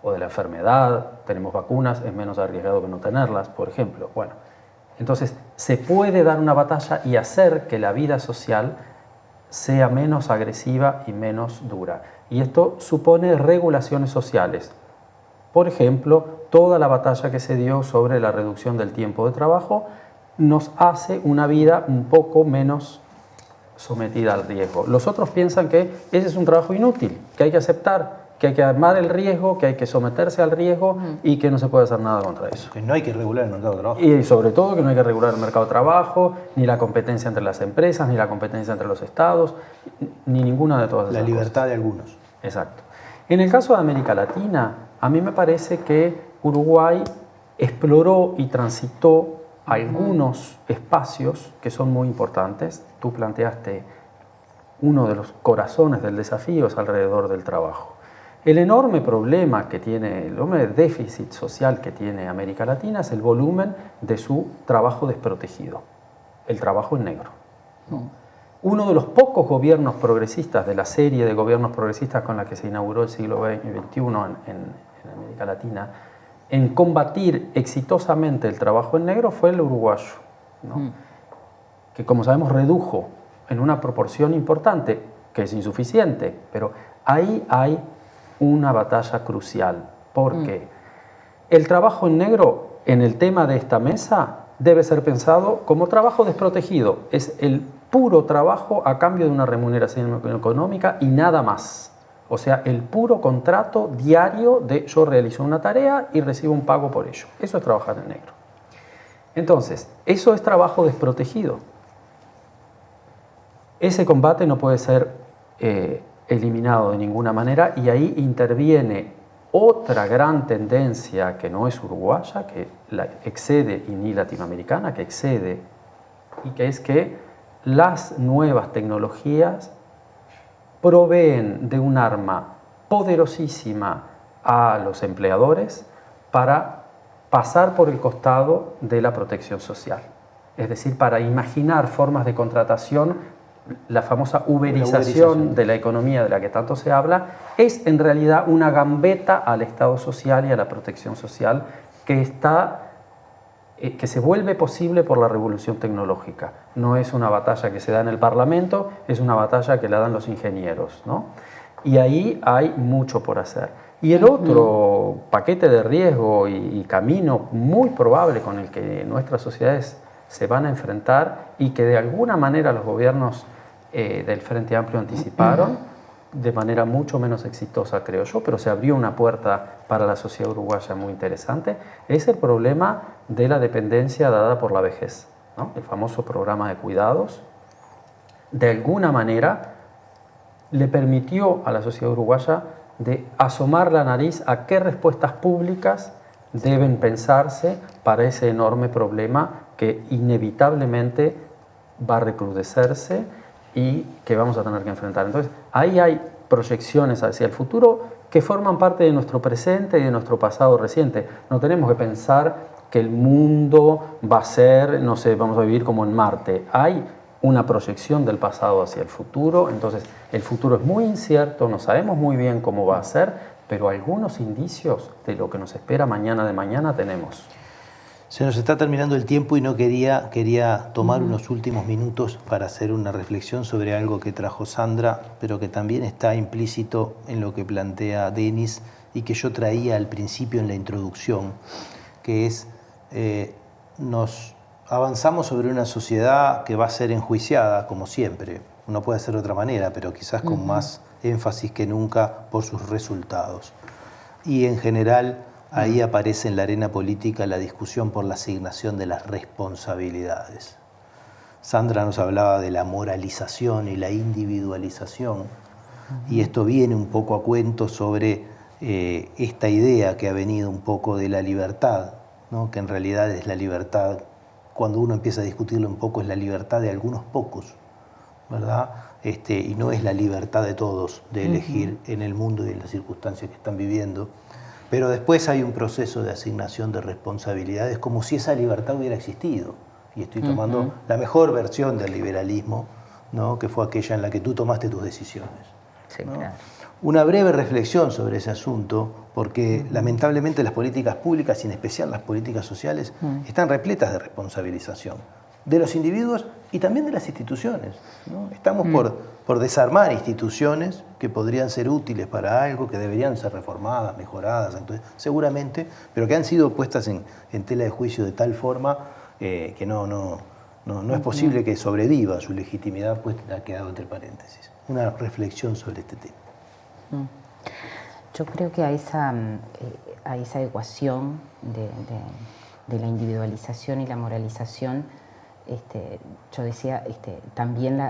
o de la enfermedad, tenemos vacunas, es menos arriesgado que no tenerlas, por ejemplo. Bueno, entonces se puede dar una batalla y hacer que la vida social sea menos agresiva y menos dura. Y esto supone regulaciones sociales. Por ejemplo, toda la batalla que se dio sobre la reducción del tiempo de trabajo nos hace una vida un poco menos sometida al riesgo. Los otros piensan que ese es un trabajo inútil, que hay que aceptar, que hay que armar el riesgo, que hay que someterse al riesgo y que no se puede hacer nada contra eso. Que no hay que regular el mercado de trabajo. Y sobre todo que no hay que regular el mercado de trabajo, ni la competencia entre las empresas, ni la competencia entre los estados, ni ninguna de todas esas La libertad cosas. de algunos. Exacto. En el caso de América Latina, a mí me parece que Uruguay exploró y transitó algunos espacios que son muy importantes. Tú planteaste uno de los corazones del desafío es alrededor del trabajo. El enorme problema que tiene, el enorme déficit social que tiene América Latina es el volumen de su trabajo desprotegido, el trabajo en negro. Uno de los pocos gobiernos progresistas de la serie de gobiernos progresistas con la que se inauguró el siglo XXI en América Latina, en combatir exitosamente el trabajo en negro fue el uruguayo, ¿no? Que como sabemos redujo en una proporción importante, que es insuficiente, pero ahí hay una batalla crucial, porque el trabajo en negro en el tema de esta mesa debe ser pensado como trabajo desprotegido, es el puro trabajo a cambio de una remuneración económica y nada más. O sea, el puro contrato diario de yo realizo una tarea y recibo un pago por ello. Eso es trabajar en negro. Entonces, eso es trabajo desprotegido. Ese combate no puede ser eliminado de ninguna manera y ahí interviene otra gran tendencia que no es uruguaya, que la excede y ni latinoamericana, que excede, y que es que las nuevas tecnologías proveen de un arma poderosísima a los empleadores para pasar por el costado de la protección social. Es decir, para imaginar formas de contratación, la famosa uberización de la economía de la que tanto se habla, es en realidad una gambeta al Estado social y a la protección social que se vuelve posible por la revolución tecnológica. No es una batalla que se da en el Parlamento, es una batalla que la dan los ingenieros, ¿no? Y ahí hay mucho por hacer. Y el otro paquete de riesgo y camino muy probable con el que nuestras sociedades se van a enfrentar y que de alguna manera los gobiernos del Frente Amplio anticiparon, de manera mucho menos exitosa, creo yo, pero se abrió una puerta para la sociedad uruguaya muy interesante, es el problema de la dependencia dada por la vejez, ¿no? El famoso programa de cuidados, de alguna manera le permitió a la sociedad uruguaya de asomar la nariz a qué respuestas públicas deben pensarse para ese enorme problema que inevitablemente va a recrudecerse y que vamos a tener que enfrentar. Entonces, ahí hay proyecciones hacia el futuro que forman parte de nuestro presente y de nuestro pasado reciente. No tenemos que pensar que el mundo va a ser, no sé, vamos a vivir como en Marte. Hay una proyección del pasado hacia el futuro, entonces el futuro es muy incierto, no sabemos muy bien cómo va a ser, pero algunos indicios de lo que nos espera mañana de mañana tenemos. Se nos está terminando el tiempo y no quería tomar unos últimos minutos para hacer una reflexión sobre algo que trajo Sandra, pero que también está implícito en lo que plantea Denis y que yo traía al principio en la introducción, que es nos avanzamos sobre una sociedad que va a ser enjuiciada, como siempre. No puede ser de otra manera, pero quizás con más énfasis que nunca por sus resultados. Y en general ahí aparece en la arena política la discusión por la asignación de las responsabilidades. Sandra nos hablaba de la moralización y la individualización, y esto viene un poco a cuento sobre esta idea que ha venido un poco de la libertad, ¿no? Que en realidad es la libertad, cuando uno empieza a discutirlo un poco, es la libertad de algunos pocos, ¿verdad? Y no es la libertad de todos de elegir en el mundo y en las circunstancias que están viviendo. Pero después hay un proceso de asignación de responsabilidades como si esa libertad hubiera existido. Y estoy tomando la mejor versión del liberalismo, ¿no? Que fue aquella en la que tú tomaste tus decisiones. Sí, ¿no? claro. Una breve reflexión sobre ese asunto, porque lamentablemente las políticas públicas, y en especial las políticas sociales, están repletas de responsabilización de los individuos y también de las instituciones, ¿no? Estamos por desarmar instituciones que podrían ser útiles para algo, que deberían ser reformadas, mejoradas, entonces, seguramente, pero que han sido puestas en tela de juicio de tal forma que no es posible que sobreviva su legitimidad, pues ha quedado entre paréntesis. Una reflexión sobre este tema. Yo creo que a esa ecuación de la individualización y la moralización, yo decía, también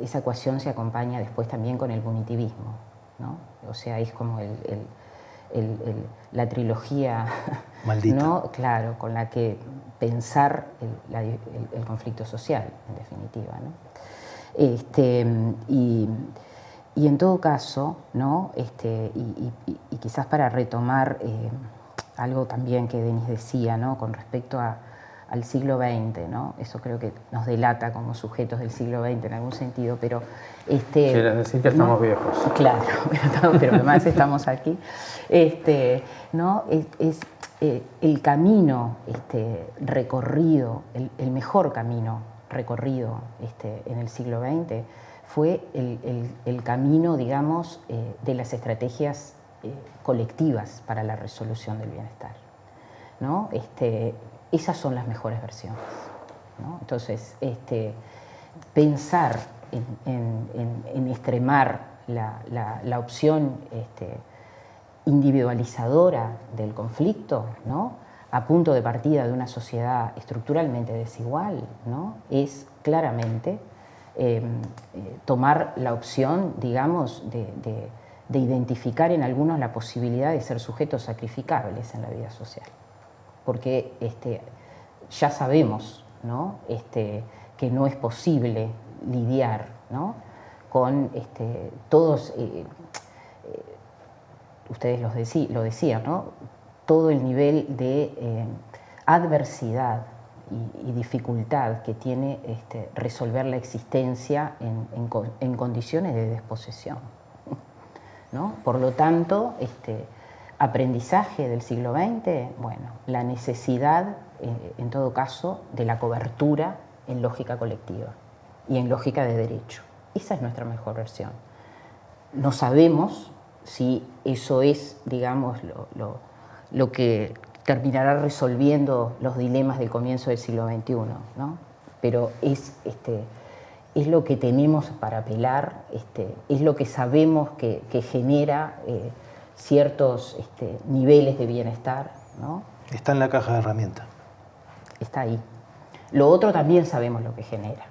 esa ecuación se acompaña después también con el punitivismo, ¿no? O sea, es como la trilogía, maldita, ¿no? Claro, con la que pensar el conflicto social, en definitiva, ¿no? Y en todo caso, ¿no? Y quizás para retomar algo también que Denis decía, ¿no? Con respecto al siglo XX, ¿no? Eso creo que nos delata como sujetos del siglo XX en algún sentido, pero... Quiere decir que estamos viejos. Claro, pero además estamos aquí. ¿No? Es el camino recorrido, el mejor camino recorrido en el siglo XX fue el camino, digamos, de las estrategias colectivas para la resolución del bienestar, ¿no? Esas son las mejores versiones, ¿no? Entonces, pensar en extremar la opción individualizadora del conflicto, ¿no? A punto de partida de una sociedad estructuralmente desigual, ¿no? Es claramente tomar la opción, digamos, de identificar en algunos la posibilidad de ser sujetos sacrificables en la vida social. Porque ya sabemos, ¿no? Que no es posible lidiar, ¿no? Con todos, ustedes lo decían, ¿no? Todo el nivel de adversidad y dificultad que tiene resolver la existencia en condiciones de desposesión, ¿no? Por lo tanto, aprendizaje del siglo XX, bueno, la necesidad, en todo caso, de la cobertura en lógica colectiva y en lógica de derecho. Esa es nuestra mejor versión. No sabemos si eso es, digamos, lo que terminará resolviendo los dilemas del comienzo del siglo XXI, ¿no? Pero es lo que tenemos para apelar, es lo que sabemos que genera ciertos niveles de bienestar, ¿no? Está en la caja de herramientas. Está ahí. Lo otro también sabemos lo que genera,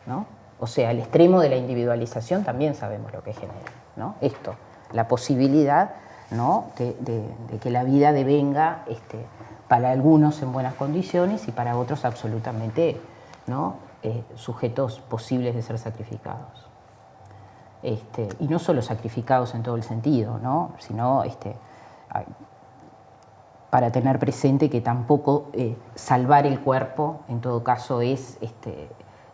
¿no? O sea, el extremo de la individualización también sabemos lo que genera, ¿no? Esto, la posibilidad, ¿no? de que la vida devenga para algunos en buenas condiciones y para otros absolutamente, ¿no? Sujetos posibles de ser sacrificados. Y no solo sacrificados en todo el sentido, ¿no? Sino para tener presente que tampoco salvar el cuerpo, en todo caso, es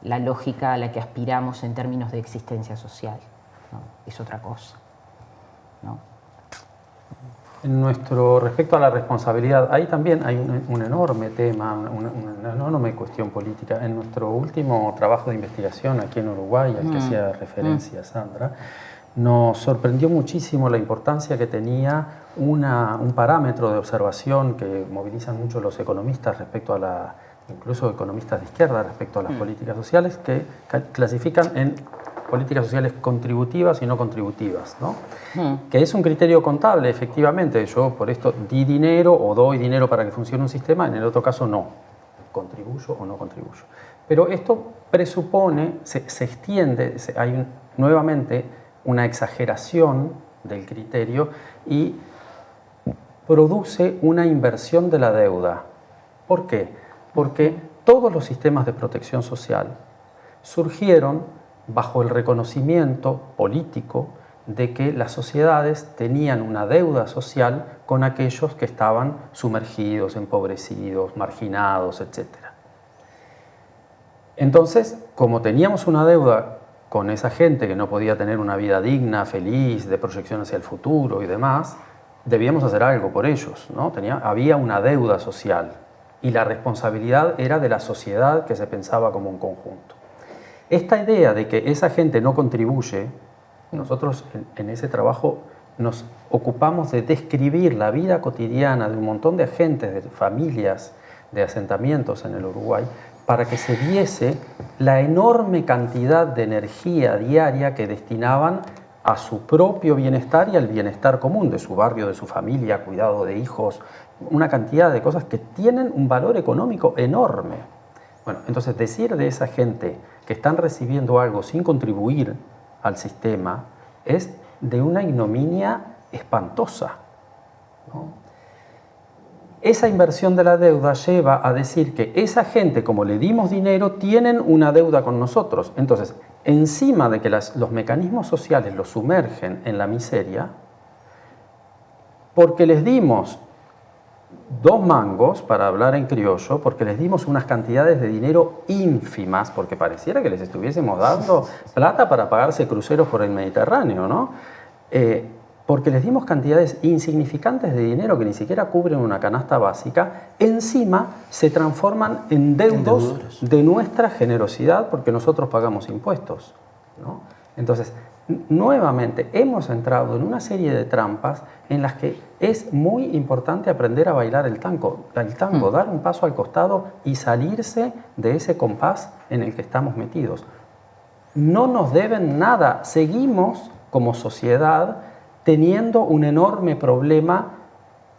la lógica a la que aspiramos en términos de existencia social, ¿no? Es otra cosa, ¿no? Respecto a la responsabilidad, ahí también hay un enorme tema, una enorme cuestión política. En nuestro último trabajo de investigación aquí en Uruguay, al que hacía referencia Sandra, nos sorprendió muchísimo la importancia que tenía un parámetro de observación que movilizan mucho los economistas respecto a incluso economistas de izquierda respecto a las políticas sociales, que clasifican en políticas sociales contributivas y no contributivas, ¿no? Que es un criterio contable, efectivamente. Yo por esto di dinero o doy dinero para que funcione un sistema, en el otro caso no. Contribuyo o no contribuyo. Pero esto presupone, se extiende, hay nuevamente una exageración del criterio y produce una inversión de la deuda. ¿Por qué? Porque todos los sistemas de protección social surgieron bajo el reconocimiento político de que las sociedades tenían una deuda social con aquellos que estaban sumergidos, empobrecidos, marginados, etc. Entonces, como teníamos una deuda con esa gente que no podía tener una vida digna, feliz, de proyección hacia el futuro y demás, debíamos hacer algo por ellos, ¿no? Había una deuda social y la responsabilidad era de la sociedad que se pensaba como un conjunto. Esta idea de que esa gente no contribuye, nosotros en ese trabajo nos ocupamos de describir la vida cotidiana de un montón de agentes, de familias, de asentamientos en el Uruguay, para que se viese la enorme cantidad de energía diaria que destinaban a su propio bienestar y al bienestar común de su barrio, de su familia, cuidado de hijos, una cantidad de cosas que tienen un valor económico enorme. Bueno, entonces decir de esa gente que están recibiendo algo sin contribuir al sistema es de una ignominia espantosa, ¿no? Esa inversión de la deuda lleva a decir que esa gente, como le dimos dinero, tienen una deuda con nosotros. Entonces, encima de que los mecanismos sociales los sumergen en la miseria, porque les dimos 2 mangos, para hablar en criollo, porque les dimos unas cantidades de dinero ínfimas, porque pareciera que les estuviésemos dando plata para pagarse cruceros por el Mediterráneo, ¿no? Porque les dimos cantidades insignificantes de dinero que ni siquiera cubren una canasta básica, encima se transforman en deudos de nuestra generosidad porque nosotros pagamos impuestos, ¿no? Entonces, nuevamente hemos entrado en una serie de trampas en las que es muy importante aprender a bailar el tango, dar un paso al costado y salirse de ese compás en el que estamos metidos. No nos deben nada, seguimos como sociedad teniendo un enorme problema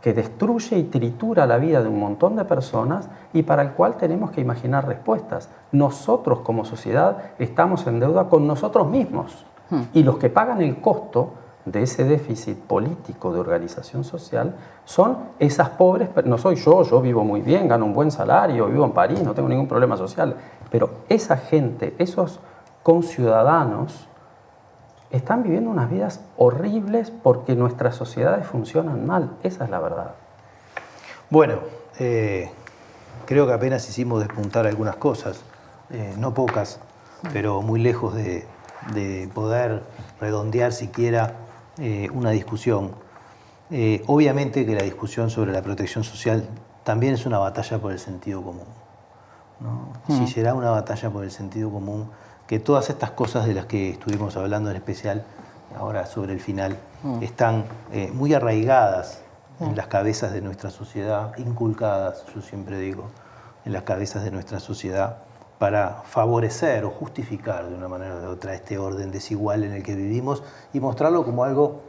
que destruye y tritura la vida de un montón de personas y para el cual tenemos que imaginar respuestas. Nosotros como sociedad estamos en deuda con nosotros mismos y los que pagan el costo de ese déficit político de organización social son esas pobres, no soy yo vivo muy bien, gano un buen salario, vivo en París, no tengo ningún problema social, pero esa gente, esos conciudadanos, están viviendo unas vidas horribles porque nuestras sociedades funcionan mal. Esa es la verdad. Bueno, creo que apenas hicimos despuntar algunas cosas, no pocas, pero muy lejos de poder redondear siquiera una discusión. Obviamente que la discusión sobre la protección social también es una batalla por el sentido común, ¿no? Si será una batalla por el sentido común, que todas estas cosas de las que estuvimos hablando en especial, ahora sobre el final, están muy arraigadas en las cabezas de nuestra sociedad, inculcadas, yo siempre digo, en las cabezas de nuestra sociedad, para favorecer o justificar de una manera o de otra este orden desigual en el que vivimos y mostrarlo como algo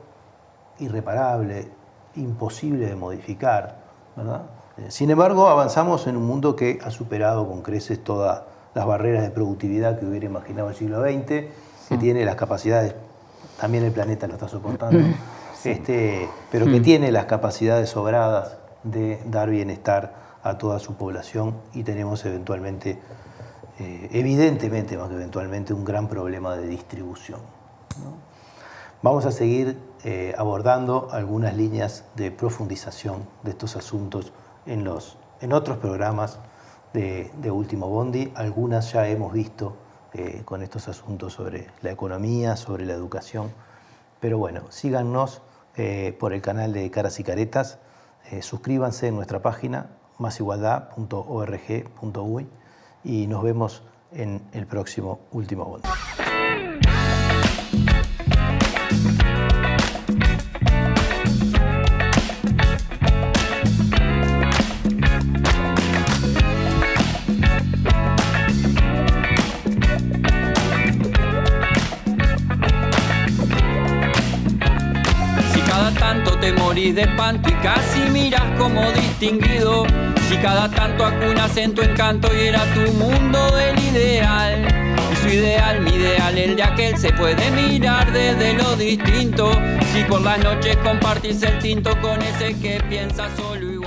irreparable, imposible de modificar, ¿verdad? Sin embargo, avanzamos en un mundo que ha superado con creces todas las barreras de productividad que hubiera imaginado el siglo XX, que tiene las capacidades, también el planeta lo está soportando, pero que tiene las capacidades sobradas de dar bienestar a toda su población y tenemos eventualmente, evidentemente más que eventualmente, un gran problema de distribución, ¿no? Vamos a seguir abordando algunas líneas de profundización de estos asuntos en otros programas de Último Bondi. Algunas ya hemos visto con estos asuntos sobre la economía, sobre la educación. Pero bueno, síganos por el canal de Caras y Caretas, suscríbanse en nuestra página masigualdad.org.uy y nos vemos en el próximo Último Bondi. Te morís de espanto y casi miras como distinguido. Si cada tanto acunas en tu encanto y era tu mundo del ideal. Y su ideal, mi ideal, el de aquel se puede mirar desde lo distinto. Si por las noches compartís el tinto con ese que piensa solo igual.